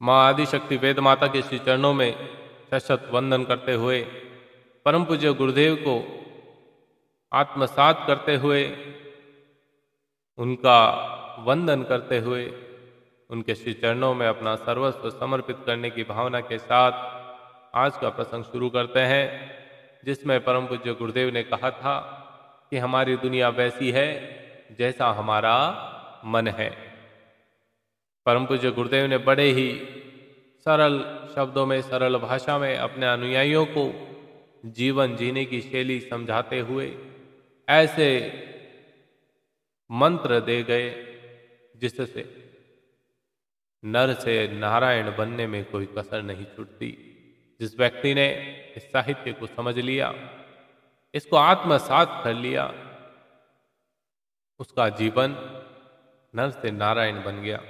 माँ आदिशक्ति वेद माता के श्री चरणों में शत वंदन करते हुए, परम पूज्य गुरुदेव को आत्मसात करते हुए, उनका वंदन करते हुए, उनके श्री चरणों में अपना सर्वस्व समर्पित करने की भावना के साथ आज का प्रसंग शुरू करते हैं, जिसमें परम पूज्य गुरुदेव ने कहा था कि हमारी दुनिया वैसी है जैसा हमारा मन है। परम पूज्य गुरुदेव ने बड़े ही सरल शब्दों में, सरल भाषा में अपने अनुयायियों को जीवन जीने की शैली समझाते हुए ऐसे मंत्र दे गए जिससे नर से नारायण बनने में कोई कसर नहीं छूटती। जिस व्यक्ति ने इस साहित्य को समझ लिया, इसको आत्मसात कर लिया, उसका जीवन नर से नारायण बन गया।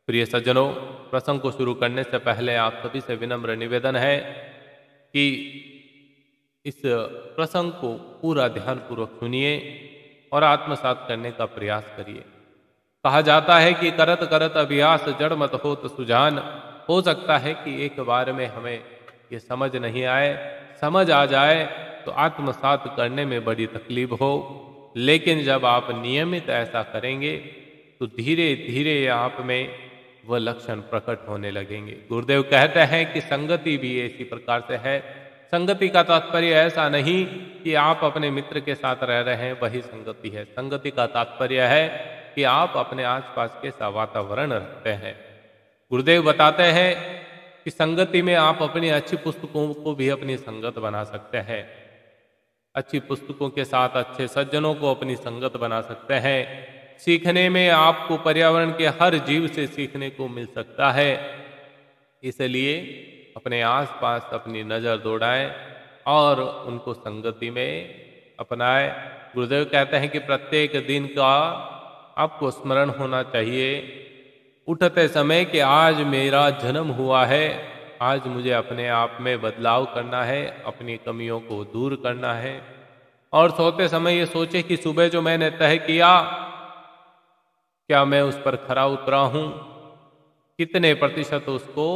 प्रिय सज्जनों, प्रसंग को शुरू करने से पहले आप सभी से विनम्र निवेदन है कि इस प्रसंग को पूरा ध्यानपूर्वक सुनिए और आत्मसात करने का प्रयास करिए। कहा जाता है कि करत करत अभ्यास जड़ मत होत सुजान। हो सकता है कि एक बार में हमें ये समझ नहीं आए, समझ आ जाए तो आत्मसात करने में बड़ी तकलीफ हो, लेकिन जब आप नियमित ऐसा करेंगे तो धीरे धीरे आप में वह लक्षण प्रकट होने लगेंगे। गुरुदेव कहते हैं कि संगति भी इसी प्रकार से है। संगति का तात्पर्य ऐसा नहीं कि आप अपने मित्र के साथ रह रहे हैं वही संगति है। संगति का तात्पर्य है कि आप अपने आसपास कैसा वातावरण रखते हैं। गुरुदेव बताते हैं कि संगति में आप अपनी अच्छी पुस्तकों को भी अपनी संगत बना सकते हैं, अच्छी पुस्तकों के साथ अच्छे सज्जनों को अपनी संगत बना सकते हैं। सीखने में आपको पर्यावरण के हर जीव से सीखने को मिल सकता है, इसलिए अपने आसपास अपनी नज़र दौड़ाएं और उनको संगति में अपनाएं। गुरुदेव कहते हैं कि प्रत्येक दिन का आपको स्मरण होना चाहिए उठते समय कि आज मेरा जन्म हुआ है, आज मुझे अपने आप में बदलाव करना है, अपनी कमियों को दूर करना है। और सोते समय ये सोचे कि सुबह जो मैंने तय किया, क्या मैं उस पर खरा उतरा हूं, कितने प्रतिशत उसको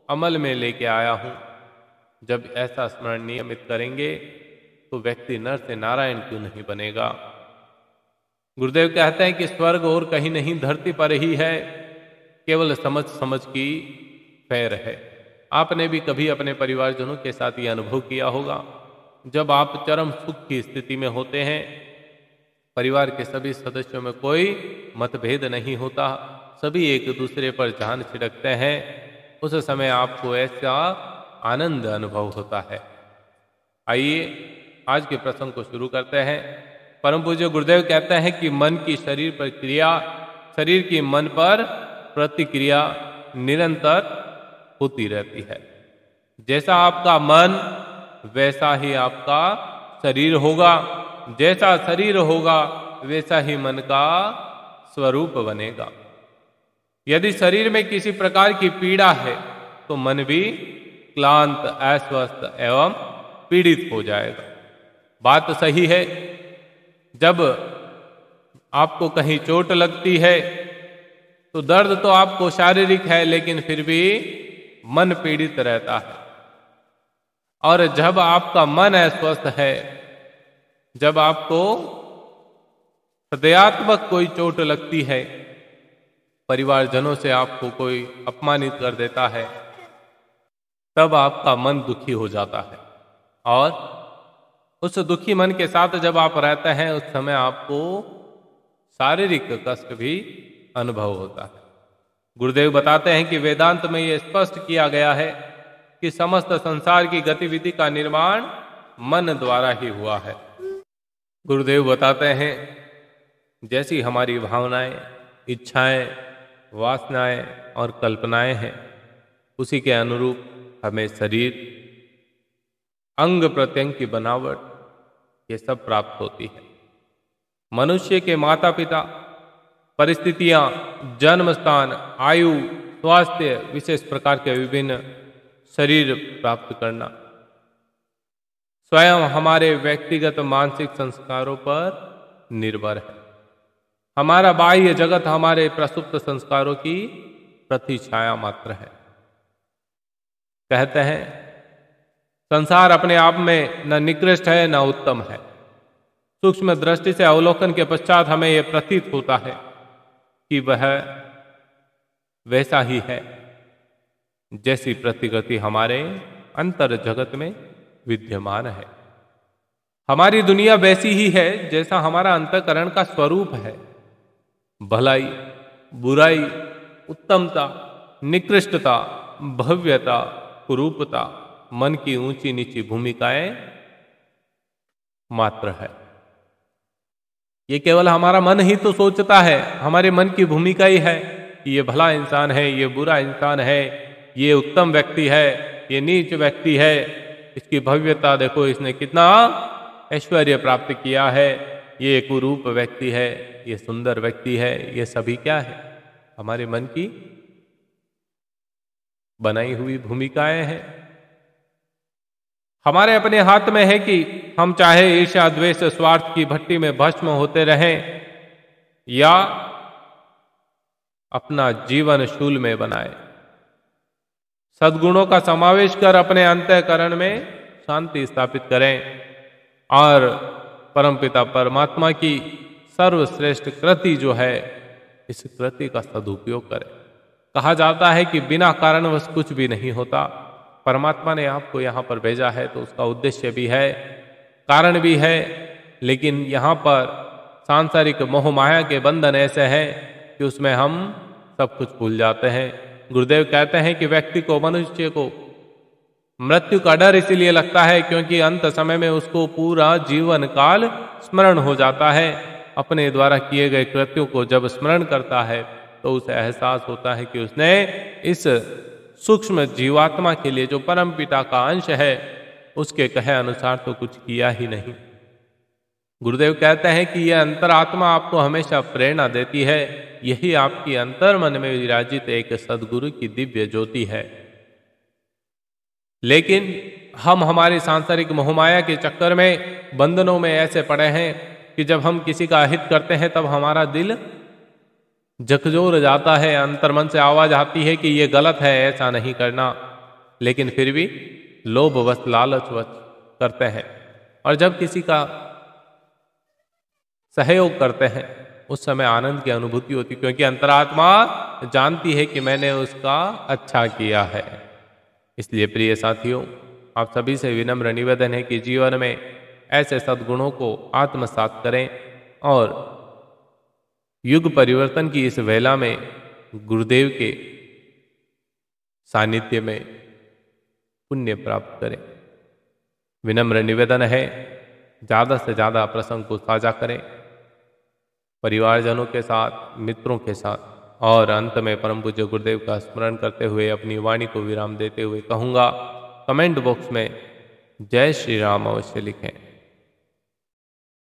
अमल में लेके आया हूं। जब ऐसा स्मरण नियमित करेंगे तो व्यक्ति नर से नारायण क्यों नहीं बनेगा। गुरुदेव कहते हैं कि स्वर्ग और कहीं नहीं, धरती पर ही है, केवल समझ समझ की फेर है। आपने भी कभी अपने परिवारजनों के साथ ये अनुभव किया होगा, जब आप चरम सुख की स्थिति में होते हैं, परिवार के सभी सदस्यों में कोई मतभेद नहीं होता, सभी एक दूसरे पर जान छिड़कते हैं, उस समय आपको ऐसा आनंद अनुभव होता है। आइए आज के प्रसंग को शुरू करते हैं। परम पूज्य गुरुदेव कहते हैं कि मन की शरीर पर क्रिया, शरीर की मन पर प्रतिक्रिया निरंतर होती रहती है। जैसा आपका मन वैसा ही आपका शरीर होगा, जैसा शरीर होगा वैसा ही मन का स्वरूप बनेगा। यदि शरीर में किसी प्रकार की पीड़ा है तो मन भी क्लांत, अस्वस्थ एवं पीड़ित हो जाएगा। बात सही है, जब आपको कहीं चोट लगती है तो दर्द तो आपको शारीरिक है, लेकिन फिर भी मन पीड़ित रहता है। और जब आपका मन अस्वस्थ है, जब आपको हृदयात्मक कोई चोट लगती है, परिवारजनों से आपको कोई अपमानित कर देता है, तब आपका मन दुखी हो जाता है। और उस दुखी मन के साथ जब आप रहते हैं, उस समय आपको शारीरिक कष्ट भी अनुभव होता है। गुरुदेव बताते हैं कि वेदांत में यह स्पष्ट किया गया है कि समस्त संसार की गतिविधि का निर्माण मन द्वारा ही हुआ है। गुरुदेव बताते हैं जैसी हमारी भावनाएं, इच्छाएं, वासनाएं और कल्पनाएं हैं, उसी के अनुरूप हमें शरीर, अंग प्रत्यंग की बनावट, ये सब प्राप्त होती है। मनुष्य के माता पिता, परिस्थितियां, जन्म स्थान, आयु, स्वास्थ्य, विशेष प्रकार के विभिन्न शरीर प्राप्त करना स्वयं हमारे व्यक्तिगत मानसिक संस्कारों पर निर्भर है। हमारा बाह्य जगत हमारे प्रसुप्त संस्कारों की प्रतिछाया मात्र है। कहते हैं संसार अपने आप में न निकृष्ट है न उत्तम है। सूक्ष्म दृष्टि से अवलोकन के पश्चात हमें यह प्रतीत होता है कि वह वैसा ही है जैसी प्रतिकृति हमारे अंतर जगत में विद्यमान है। हमारी दुनिया वैसी ही है जैसा हमारा अंतःकरण का स्वरूप है। भलाई, बुराई, उत्तमता, निकृष्टता, भव्यता, कुरूपता मन की ऊंची नीची भूमिकाएं मात्र है। ये केवल हमारा मन ही तो सोचता है, हमारे मन की भूमिका ही है कि ये भला इंसान है, ये बुरा इंसान है, ये उत्तम व्यक्ति है, ये नीच व्यक्ति है, इसकी भव्यता देखो, इसने कितना ऐश्वर्य प्राप्त किया है, ये कुरूप व्यक्ति है, ये सुंदर व्यक्ति है। ये सभी क्या है? हमारे मन की बनाई हुई भूमिकाएं हैं। हमारे अपने हाथ में है कि हम चाहे ईर्ष्या, द्वेष, स्वार्थ की भट्टी में भस्म होते रहें या अपना जीवन शूल में बनाए। सद्गुणों का समावेश कर अपने अंतःकरण में शांति स्थापित करें और परमपिता परमात्मा की सर्वश्रेष्ठ कृति जो है, इस कृति का सदुपयोग करें। कहा जाता है कि बिना कारणवश कुछ भी नहीं होता। परमात्मा ने आपको यहाँ पर भेजा है तो उसका उद्देश्य भी है, कारण भी है, लेकिन यहाँ पर सांसारिक मोह माया के बंधन ऐसे हैं कि उसमें हम सब कुछ भूल जाते हैं। गुरुदेव कहते हैं कि व्यक्ति को, मनुष्य को मृत्यु का डर इसीलिए लगता है क्योंकि अंत समय में उसको पूरा जीवन काल स्मरण हो जाता है। अपने द्वारा किए गए कृत्यों को जब स्मरण करता है तो उसे एहसास होता है कि उसने इस सूक्ष्म जीवात्मा के लिए, जो परम पिता का अंश है, उसके कहे अनुसार तो कुछ किया ही नहीं। गुरुदेव कहते हैं कि यह अंतरात्मा आपको हमेशा प्रेरणा देती है। यही आपकी अंतर मन में विराजित एक सद्गुरु की दिव्य ज्योति है। लेकिन हम हमारी सांसारिक मोहमाया के चक्कर में, बंधनों में ऐसे पड़े हैं कि जब हम किसी का हित करते हैं तब हमारा दिल झकझोर जाता है, अंतर्मन से आवाज आती है कि ये गलत है, ऐसा नहीं करना, लेकिन फिर भी लोभवश, लालचवश करते हैं। और जब किसी का सहयोग करते हैं उस समय आनंद की अनुभूति होती, क्योंकि अंतरात्मा जानती है कि मैंने उसका अच्छा किया है। इसलिए प्रिय साथियों, आप सभी से विनम्र निवेदन है कि जीवन में ऐसे सद्गुणों को आत्मसात करें और युग परिवर्तन की इस वेला में गुरुदेव के सानिध्य में पुण्य प्राप्त करें। विनम्र निवेदन है, ज़्यादा से ज़्यादा प्रसंग को साझा करें परिवारजनों के साथ, मित्रों के साथ। और अंत में परम पूज्य गुरुदेव का स्मरण करते हुए अपनी वाणी को विराम देते हुए कहूँगा, कमेंट बॉक्स में जय श्री राम अवश्य लिखें।